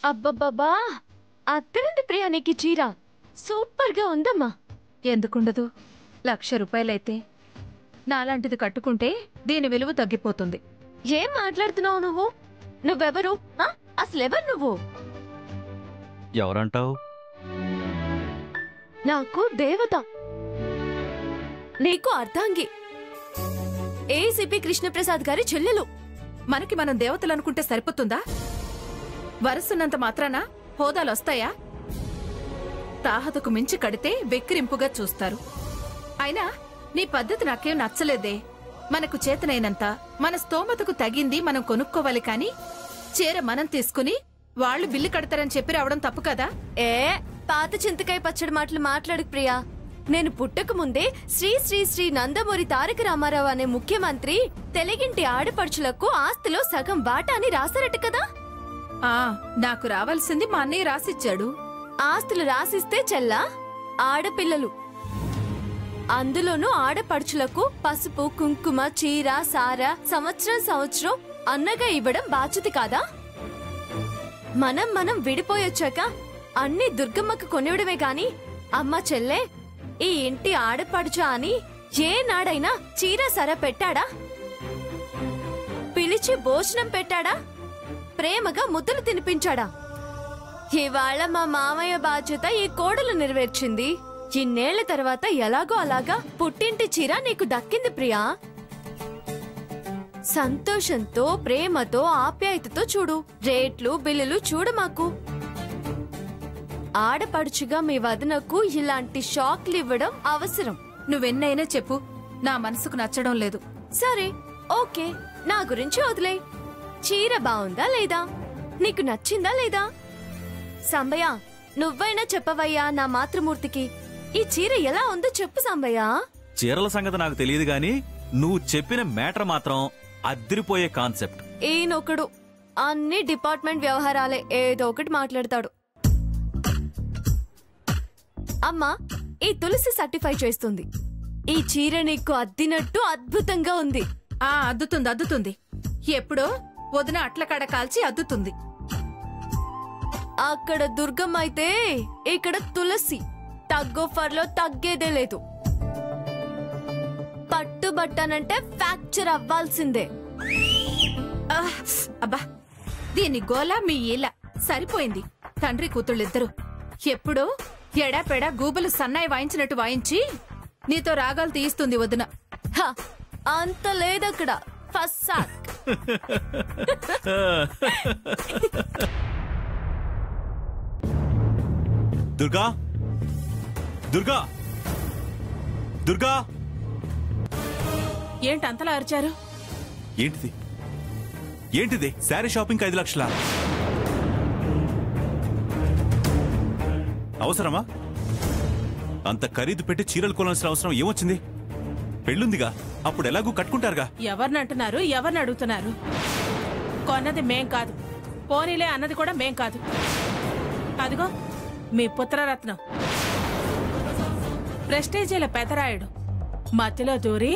అబ్బబ్బబ్బా! అత్తరింది ప్రియా నీకు చీర సూపర్ గా ఉందమ్మా. ఎందుకుండదు? 1,00,000 రూపాయలైతే నాలాంటిది కట్టుకుంటే దీని విలువ తగ్గిపోతుంది. ఏం మాట్లాడుతున్నావు నువ్వు? నువ్వెవరు? అసలెవరు నువ్వు? ఎవరంటావు? నాకు దేవత, నీకు అర్ధాంగి, ఏసీపీ కృష్ణప్రసాద్ గారి చెల్లెలు. మనకి మనం దేవతలు అనుకుంటే సరిపోతుందా? వరసున్నంత మాత్రాన హోదాలొస్తాయా? తాహతకు మించి కడితే వెక్కిరింపుగా చూస్తారు. అయినా నీ పద్ధతి నాకేం నచ్చలేదే. మనకు చేతనైనంత మన స్తోమతకు తగింది మనం కొనుక్కోవాలి కాని చీర మనం తీసుకుని వాళ్ళు బిల్లు కడతారని చెప్పి రావడం తప్పు కదా? పాత చింతకాయ పచ్చడి మాటలు మాట్లాడకు ప్రియా. నేను పుట్టక ముందే శ్రీ శ్రీ శ్రీ నందమూరి తారక రామారావు అనే ముఖ్యమంత్రి తెలుగింటి ఆడపడుచులకు ఆస్తిలో సగం వాటా అని రాశారట కదా. నాకు రావాల్సింది మా అన్నయ్య రాసిచ్చాడు. ఆస్తులు రాసిస్తే చెల్లా ఆడపిల్లలు, అందులోనూ ఆడపడుచులకు పసుపు కుంకుమ చీర సార సంవత్సరం అన్నగా ఇవ్వడం బాధ్యత కాదా? మనం విడిపోయొచ్చాక అన్ని దుర్గమ్మకు కొనివడమే గాని అమ్మ చెల్లె ఈ ఇంటి ఆడపడుచా అని ఏనాడైనా చీర సర పెట్టాడా? పిలిచి భోజనం పెట్టాడా? ప్రేమగా ముద్దలు తినిపించాడా? ఇవాళ మా మామయ్య బాధ్యత ఈ కోడలు నెరవేర్చింది. ఇన్నేళ్ల తర్వాత ఎలాగో అలాగా పుట్టింటి చీర నీకు దక్కింది ప్రియా. సంతోషంతో ప్రేమతో ఆప్యాయతతో చూడు. రేట్లు బిల్లులు చూడు. మాకు ఆడపడుచుగా మీ వదనకు ఇలాంటి షాక్లు ఇవ్వడం అవసరం. నువ్వెన్నైనా చెప్పు, నా మనసుకు నచ్చడం లేదు. సరే ఓకే, నా గురించి వదిలే. చీర బావుందా లేదా? నీకు నచ్చిందా లేదా? సంబయ్య, నువ్వైనా చెప్పవయ్యా నా మాతృమూర్తికి ఈ చీర ఎలా ఉందో చెప్పు సంబయ్య. చీరల సంగతి నాకు తెలియదు గాని నువ్వు చెప్పిన మ్యాటర్ మాత్రం అద్దిరిపోయే కాన్సెప్ట్. ఈయనొకడు అన్ని డిపార్ట్మెంట్ వ్యవహారాలే ఏదో ఒకటి మాట్లాడతాడు. అమ్మా, ఈ తులసి సర్టిఫై చేస్తుంది. ఈ చీర నీకు అద్దినట్టు అద్భుతంగా ఉంది. అద్దుతుంది. ఎప్పుడో వదిన అట్ల కాడ కాల్చి అద్దుతుంది. అక్కడ దుర్గమ్మ అయితే ఇక్కడ తులసి. తగ్గోఫర్లో తగ్గేదే లేదు. పట్టుబట్టానంటే ఫ్రాక్చర్ అవ్వాల్సిందే. అబ్బా, దీని గోల మీ ఇలా సరిపోయింది. తండ్రి కూతుళ్ళిద్దరు ఎప్పుడో ఎడాపెడా గూబలు సన్నాయి వాయించినట్టు వాయించి నీతో రాగాలు తీయిస్తుంది వదిన. అంత లేదక్కడ. ఫస్ట్ దుర్గా, దుర్గా, దుర్గా! ఏంటి అంతలా అరిచారు? ఏంటిది? శారీ షాపింగ్ 5 లక్షల అవసరమా? అంత ఖరీదు పెట్టి చీరలు కొనాల్సిన అవసరం ఏమొచ్చింది? పెళ్ళుందిగా, అప్పుడు ఎలాగూ కట్టుకుంటారుగా. ఎవరినంటున్నారు? ఎవరిని అడుగుతున్నారు? కొన్నది మేం కాదు, పోనీలే అన్నది కూడా మేం కాదు. అదిగో మీ పుత్రరత్నం, ప్రెస్టేజీల పెదరాయుడు మధ్యలో దూరి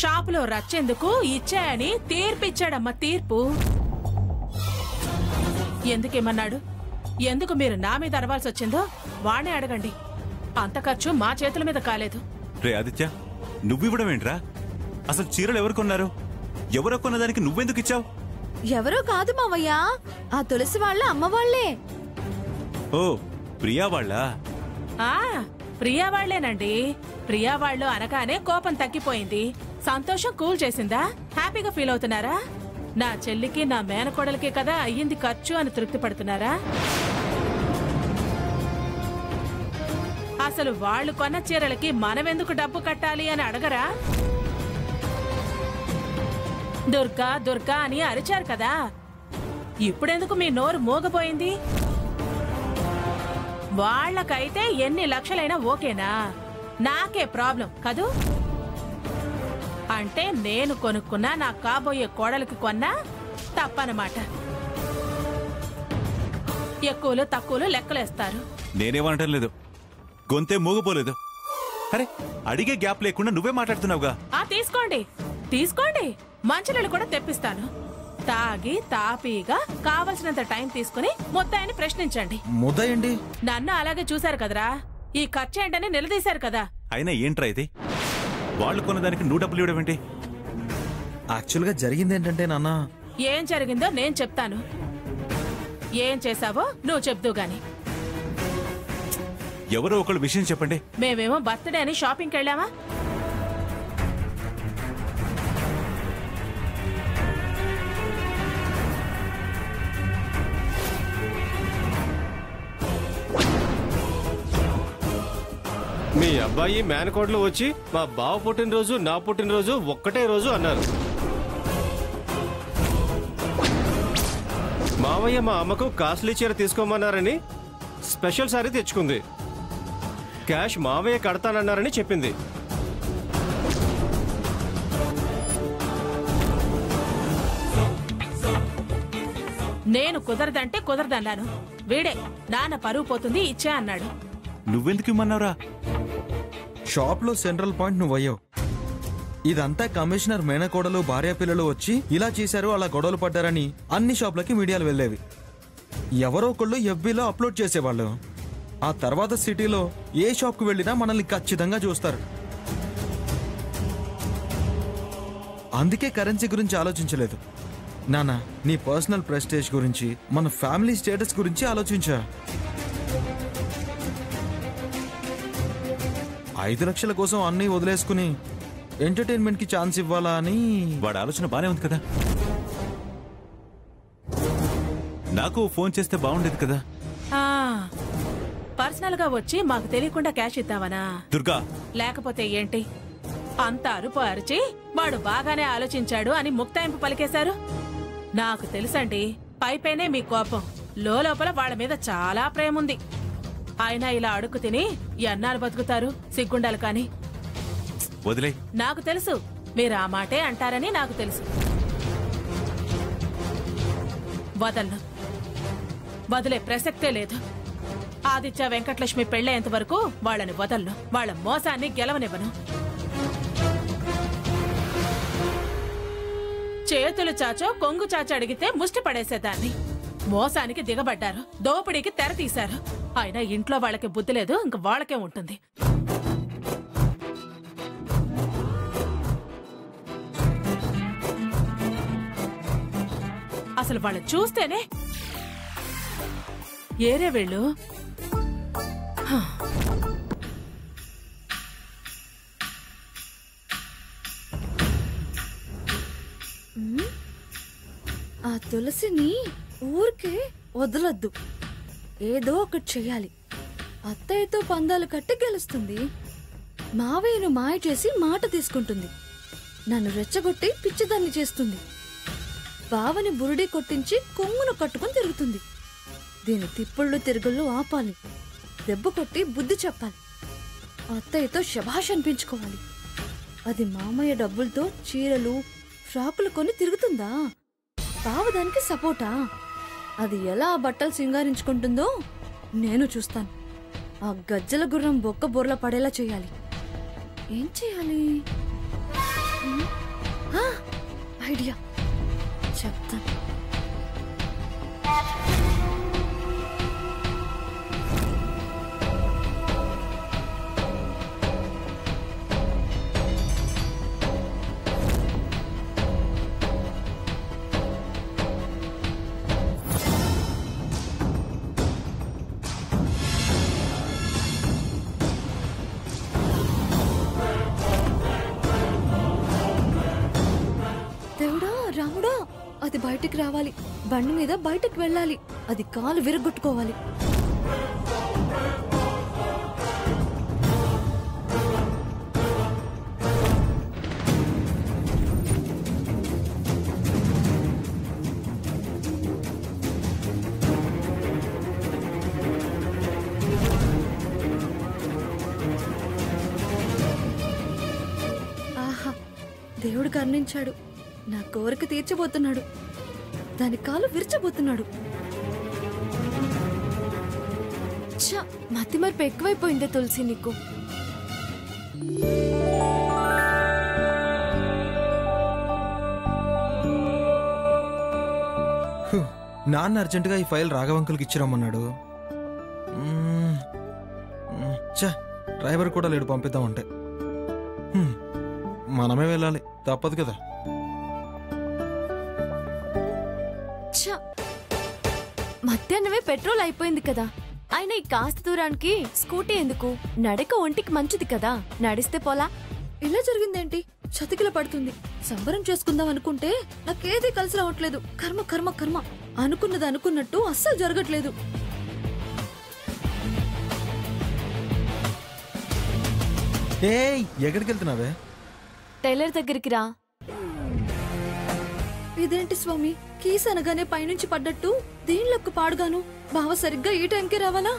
షాపులో రచ్చేందుకు ఇచ్చాయని తీర్పిచ్చాడమ్మా. తీర్పు ఎందుకేమన్నాడు? ఎందుకు మీరు నా మీద అరవాల్సి వచ్చిందో వాణ్ణే అడగండి. అంత ఖర్చు మా చేతుల మీద కాలేదు. రే ఆదిత్య, నువ్వివ్వడం ఏంట్రా? అసలు చీరలు ఎవరు కొన్నారు? ఎవరో కొన్నదానికి నువ్వెందుకు ఇచ్చావు? ఎవరో కాదు మావయ్యా, ఆ తులసి వాళ్ళ అమ్మ వాళ్లే. ఓ, ప్రియా వాళ్ళా? ప్రియా వాళ్లేనండి. ప్రియా వాళ్ళు అనగానే కోపం తగ్గిపోయింది, సంతోషం కూల్ చేసిందా? హ్యాపీగా ఫీల్ అవుతున్నారా? నా చెల్లికి నా మేనకోడలికి కదా అయ్యింది ఖర్చు అని తృప్తి పడుతున్నారా? అసలు వాళ్ళు కొన్న చీరలకి మనమెందుకు డబ్బు కట్టాలి అని అడగరా? దుర్గా దుర్గా అని అరిచారు కదా, ఇప్పుడెందుకు మీ నోరు మోగపోయింది? వాళ్లకైతే ఎన్ని లక్షలైనా ఓకేనా? నాకే ప్రాబ్లం కదూ. అంటే నేను కొనుక్కున్నా నా కాబోయే కోడలికి కొన్నా తప్పనమాట. ఎక్కువలు తక్కువలు లెక్కలేస్తారు. నేనేమనటం లేదు, గొంతే మోగపోలేదు. అరే, అడిగే గ్యాప్ లేకుండా నువ్వే మాట్లాడుతున్నావుగా. తీసుకోండి తీసుకోండి, మంచినీళ్ళు కూడా తెప్పిస్తాను. తాగి తాపీగా కావలసినంత టైం తీసుకుని ముద్దాయిని ప్రశ్నించండి. ముద్దాయండి నన్ను అలాగే చూశారు కదరా, ఈ ఖర్చు ఏంటని నిలదీశారు కదా. అయినా ఏంట్రా ఇది? వాళ్ళు కొన్నదానికి నువ్వు డబ్బులు ఇవ్వడమేంటి? యాక్చువల్గా జరిగింది ఏంటంటే నాన్న, ఏం జరిగిందో నేను చెప్తాను, ఏం చేసావో నువ్వు చెప్దు గాని. ఎవరో ఒకళ్ళు విషయం చెప్పండి. మేమేమో బర్త్డే అని షాపింగ్కి వెళ్ళామా? మీ అబ్బాయి మేనకోడలు వచ్చి మా బావ పుట్టినరోజు నా పుట్టినరోజు ఒక్కటే రోజు అన్నారు. మావయ్య మా అమ్మకు కాస్ట్లీ చీర తీసుకోమన్నారని స్పెషల్ సారీ తెచ్చుకుంది. క్యాష్ మావయ్య కడతానన్నారని చెప్పింది. నేను కుదరదంటే కుదరదన్నాను. వీడే నాన్న పరువు పోతుంది ఇచ్చే అన్నాడు. నువ్వెందుకు ఇమ్మన్నావురా? షాప్ లో సెంట్రల్ పాయింట్ నువ్వయ్యావు. ఇదంతా కమిషనర్ మేనకోడలు భార్య పిల్లలు వచ్చి ఇలా చేశారు అలా గొడవలు పడ్డారని అన్ని షాపులకి మీడియాలు వెళ్ళేవి. ఎవరో ఒకళ్ళు ఎఫ్బీలో అప్లోడ్ చేసేవాళ్ళు. ఆ తర్వాత సిటీలో ఏ షాప్కి వెళ్ళినా మనల్ని ఖచ్చితంగా చూస్తారు. అందుకే కరెన్సీ గురించి ఆలోచించలేదు నాన్న. నీ పర్సనల్ ప్రెస్టేజ్ గురించి, మన ఫ్యామిలీ స్టేటస్ గురించి ఆలోచించా. 5 లక్షల కోసం అన్నీ వదిలేసుకుని ఎంటర్టైన్మెంట్ కి ఛాన్స్ ఇవ్వాలా అని. వాడి ఆలోచన బానే ఉంది కదా. నాకు ఫోన్ చేస్తే బాగుండేది కదా. పర్సనల్ గా వచ్చి మాకు తెలియకుండా క్యాష్ ఇద్దావనా? దుర్గా, లేకపోతే ఏంటి? అంత అరుపు అరిచి వాడు బాగానే ఆలోచించాడు అని ముక్తాయింపు పలికేశారు. నాకు తెలుసండి, పైపైనే మీ కోపం, లోపల వాళ్ళ మీద చాలా ప్రేమ ఉంది. అయినా ఇలా అడుక్కు తిని ఎన్నాళ్ళు బతుకుతారు? సిగ్గుండాలి కాని. వదిలే. నాకు తెలుసు మీరు ఆ మాటే అంటారని నాకు తెలుసు. వదలను, వదిలే ప్రసక్తే లేదు. ఆదిత్య వెంకటలక్ష్మి పెళ్ళేంత వరకు వాళ్ళని వదలను. వాళ్ళ మోసాన్ని గెలవనివ్వను. చేతులు చాచో కొంగు చాచో అడిగితే ముష్టి పడేసేదాన్ని. మోసానికి దిగబడ్డారు, దోపిడీకి తెర తీశారు. అయినా ఇంట్లో వాళ్ళకి బుద్ధి లేదు, ఇంక వాళ్ళకే ఉంటుంది. అసలు వాళ్ళు చూస్తేనే ఏరే వెళ్ళు. ఆ తులసిని ఊరికే వదలొద్దు, ఏదో ఒకటి చెయ్యాలి. అత్తయ్యతో పందాలు కట్టి గెలుస్తుంది, మావయ్యను మాయ చేసి మాట తీసుకుంటుంది, నన్ను రెచ్చగొట్టి పిచ్చిదాన్ని చేస్తుంది, బావని బురుడి కొట్టించి కొంగును కట్టుకుని తిరుగుతుంది. దీని తిప్పుళ్ళు తిరుగుళ్ళు ఆపాలి, దెబ్బ కొట్టి బుద్ధి చెప్పాలి, అత్తయ్యతో శభాష్ అనిపించుకోవాలి. అది మామయ్య డబ్బులతో చీరలు ఫ్రాకులు కొని తిరుగుతుందా? బావ దానికి సపోర్టా? అది ఎలా ఆ బట్టలు సింగారించుకుంటుందో నేను చూస్తాను. ఆ గజ్జల గుర్రం బొక్క బొర్ల పడేలా చేయాలి. ఏం చేయాలి? ఐడియా చెప్తాను. రాముడా, అది బయటికి రావాలి, బండి మీద బయటకు వెళ్ళాలి, అది కాలు విరగొట్టుకోవాలి. ఆహా, దేవుడు కరుణించాడు, నా కోరిక తీర్చబోతున్నాడు, దాని కాలు విరచబోతున్నాడు. మతిమర్పు ఎక్కువైపోయిందే తులసి నీకు. నాన్న అర్జెంటుగా ఈ ఫైల్ రాఘవంకులకి ఇచ్చిరమ్మన్నాడు. చా, డ్రైవర్ కూడా లేడు పంపిద్దామంటే. మనమే వెళ్ళాలి, తప్పదు కదా. ఛ! మధ్యాహ్నమే పెట్రోల్ అయిపోయింది కదా. అయినా ఈ కాస్త దూరానికి స్కూటీ ఎందుకు? నడక ఒంటికి మంచిది కదా, నడిస్తే పోలా. ఇలా జరిగిందేంటి? చతికిల పడుతుంది. సంబరం చేసుకుందాం అనుకుంటే నాకేది కలిసి రావట్లేదు. కర్మ కర్మ కర్మ. అనుకున్నది అనుకున్నట్టు అస్సలు జరగట్లేదు. ఏయ్, ఎక్కడికి వెళ్తున్నావే? టైలర్ దగ్గరికి రా. ఇదేంటి స్వామి, కీస్ అనగానే పైనుంచి పడ్డట్టు దీనిలోకి పాడుగాను. బావ సరిగ్గా ఈ టైంకి రావాలా?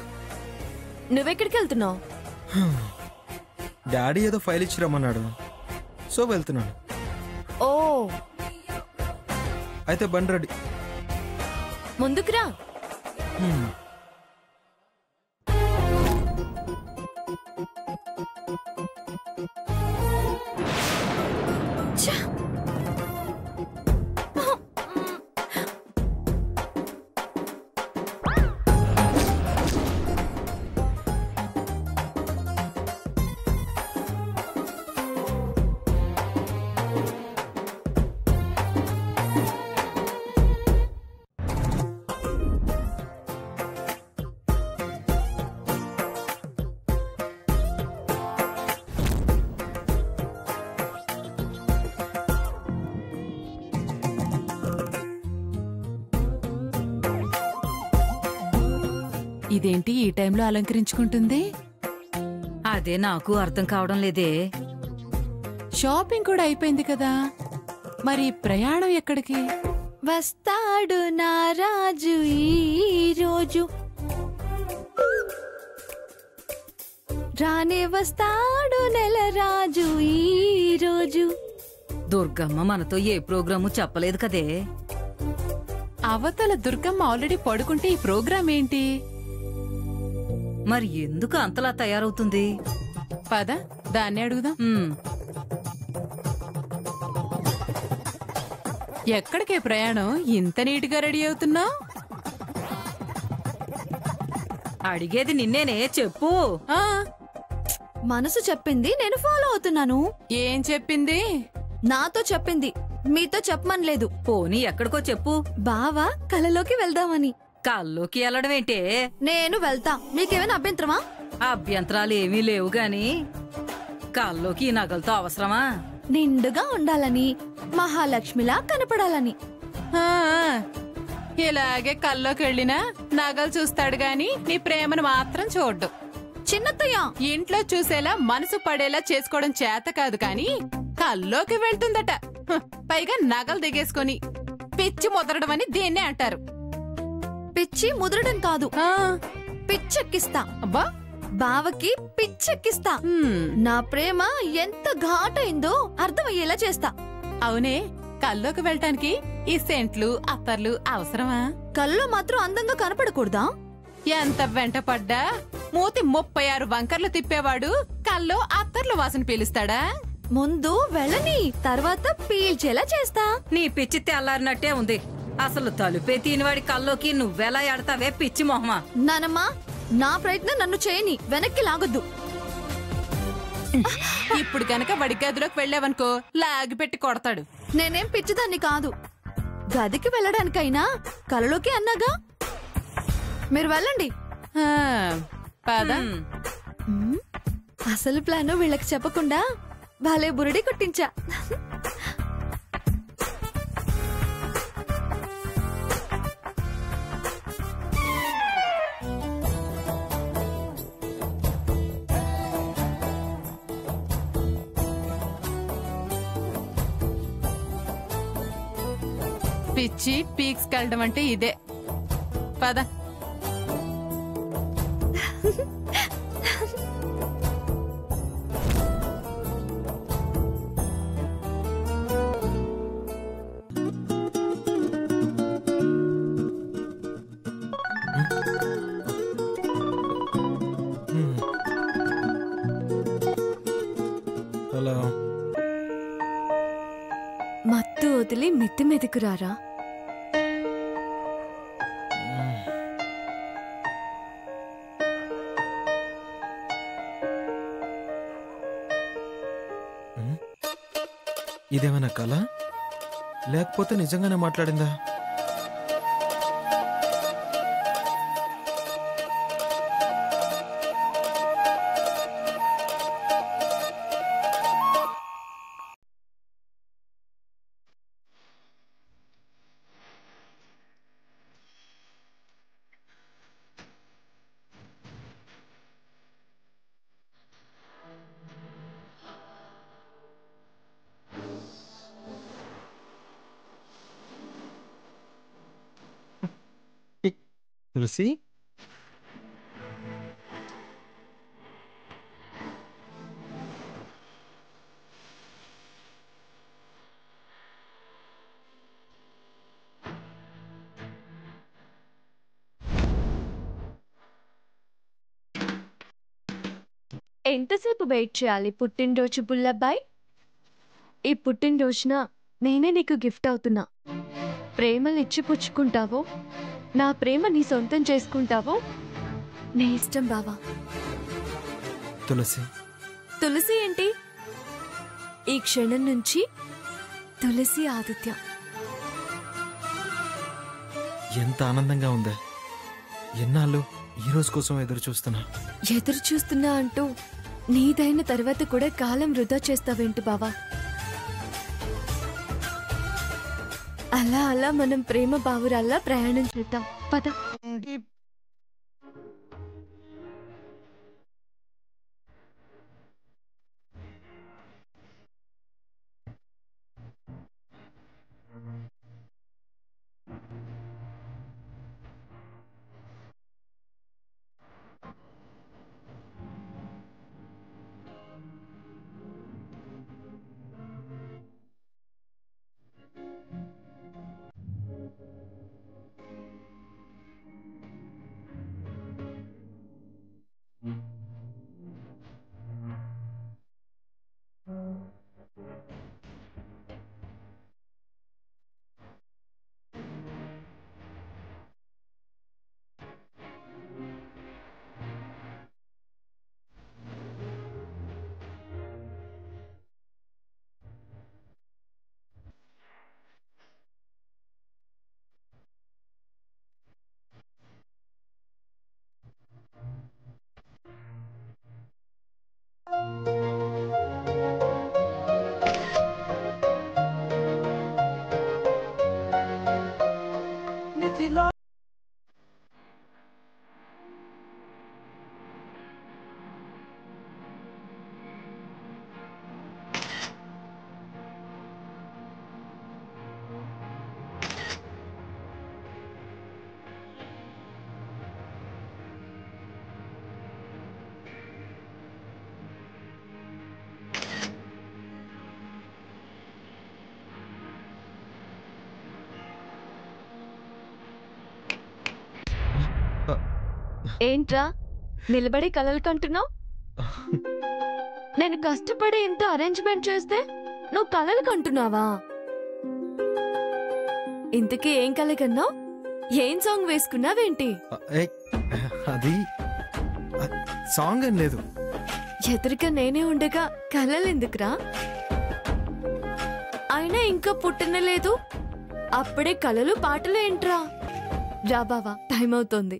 నువ్వెక్కడికి వెళ్తున్నావు? డాడీ ఏదో ఫైల్ ఇచ్చిరమ్మన్నాడు, సో వెళ్తున్నాను. ఓ, అయితే బండి రెడీ. ముందుకు రా. ఇదేంటి ఈ టైంలో అలంకరించుకుంటుంది? అదే నాకు అర్థం కావడం లేదే. షాపింగ్ కూడా అయిపోయింది కదా, మరి ప్రయాణం ఎక్కడికి? వస్తాడు నా రాజు ఈ రోజు, రానే వస్తాడు నెల రాజు ఈ రోజు. దుర్గమ్మ మనతో ఏ ప్రోగ్రాము చెప్పలేదు కదే. అవతల దుర్గమ్మ ఆల్రెడీ పడుకుంటే ఈ ప్రోగ్రాం ఏంటి? మరి ఎందుకు అంతలా తయారవుతుంది? పద, దాన్ని అడుగుదాం. ఎక్కడికే ప్రయాణం? ఇంత నీట్గా రెడీ అవుతున్నావు? అడిగేది నిన్నేనే, చెప్పు. మనసు చెప్పింది, నేను ఫాలో అవుతున్నాను. ఏం చెప్పింది? నాతో చెప్పింది, మీతో చెప్పమనలేదు. పోనీ ఎక్కడికో చెప్పు. బావా కలలోకి వెళ్దామని. కల్లోకి వెళ్ళడం ఏంటే? నేను వెళ్తా, మీకేమైనా అభ్యంతరమా? అభ్యంతరాలు ఏమీ లేవు గాని కల్లోకి ఈ నగలతో అవసరమా? నిండుగా ఉండాలని, మహాలక్ష్మిలా కనపడాలని. ఆ, ఇలాగే కల్లోకి వెళ్ళినా నగలు చూస్తాడు గాని నీ ప్రేమను మాత్రం చూడ్డు. చిన్నత్తయ్య, ఇంట్లో చూసేలా మనసు పడేలా చేసుకోవడం చేత కాదు కాని కల్లోకి వెళ్తుందట. పైగా నగలు దిగేసుకొని పిచ్చి ముదరడం అని దీన్నే అంటారు. పిచ్చి ముదరడం కాదు, ఆ, పిచ్చెక్కిస్తా. అబ్బా, బావకి పిచ్చెక్కిస్తా. నా ప్రేమ ఎంత ఘాటైందో అర్థమయ్యేలా చేస్తా. అవునే, కల్లోకి వెళ్ళటానికి ఈ సెంట్లు అత్తర్లు అవసరమా? కల్లో మాత్రం అందంగా కనపడకూడదా? ఎంత వెంట పడ్డా మూతి 36 వంకర్లు తిప్పేవాడు కల్లో అత్తర్ల వాసన పీలుస్తాడా? ముందు వెళ్ళని, తర్వాత పీల్చేలా చేస్తా. నీ పిచ్చి తెల్లారినట్టే ఉంది. అసలు తలుపే తీనివాడి కల్లోకి నువ్వెలా ఎడతావే పిచ్చి మొహమా? నానమ్మా, నా ప్రయత్నం నన్ను చేయని, వెనక్కి లాగొద్దు. ఇప్పుడు గనక వడి గదిలోకి వెళ్ళావనుకో లాగి పెట్టి కొడతాడు. నేనేం పిచ్చిదాన్ని కాదు. గదికి వెళ్ళడానికైనా కలలోకి అన్నాగా. మీరు వెళ్ళండి. ఆ, పద. అసలు ప్లాను వీళ్ళకి చెప్పకుండా భలే బురడి కొట్టించా. పిచ్చి పీక్స్ కలడం అంటే ఇదే. పద. హలో. మత్తు వదిలి మిత్తి మెదుకురారా. ఇదేమైనా కళ లేకపోతే నిజంగానే మాట్లాడిందా? తులసి, ఎంతసేపు వెయిట్ చేయాలి పుట్టినరోజు బుల్లబ్బాయ్? ఈ పుట్టినరోజున నేనే నీకు గిఫ్ట్ అవుతున్నా. ప్రేమలు ఇచ్చి పుచ్చుకుంటావో, నా ప్రేమ నీ సొంతం చేసుకుంటావో నీ ఇష్టం బావా. తులసి. తులసి ఏంటి? ఈ క్షణం నుంచి తులసి ఆదిత్య. ఎంత ఆనందంగా ఉందా! ఎన్నాళ్ళు ఈ రోజు కోసం ఎదురు చూస్తున్నా అంటూ నీదైన తర్వాత కూడా కాలం వృధా చేస్తావేంటి బావా? అలా అలా మనం ప్రేమ బావురాల్లా ప్రయాణం చేద్దాం పద. ఏంట్రా నిలబడి కలలు కంటున్నావు? నేను కష్టపడి ఇంత అరేంజ్మెంట్ చేస్తే నువ్వు కలలు కంటున్నావా? ఇంతకీ ఏం కల కన్నావు? ఏం సాంగ్ వేసుకున్నావేంటి? అది సాంగ్ అని లేదు. ఎదురుగా నేనే ఉండగా కలలు ఎందుకురా? అయినా ఇంకా పుట్టనలేదు, అప్పుడే కలలు పాటలు ఏంట్రా? రా బావా, టైం అవుతోంది.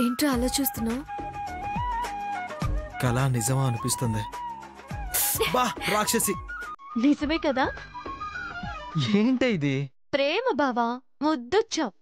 ఏంట్రా అలా చూస్తున్నావు? కళ నిజమా అనిపిస్తుంది. బా రాక్షసి! నిజమే కదా? ఏంటి ఇది? ప్రేమ బావా, ముద్దొచ్చావు.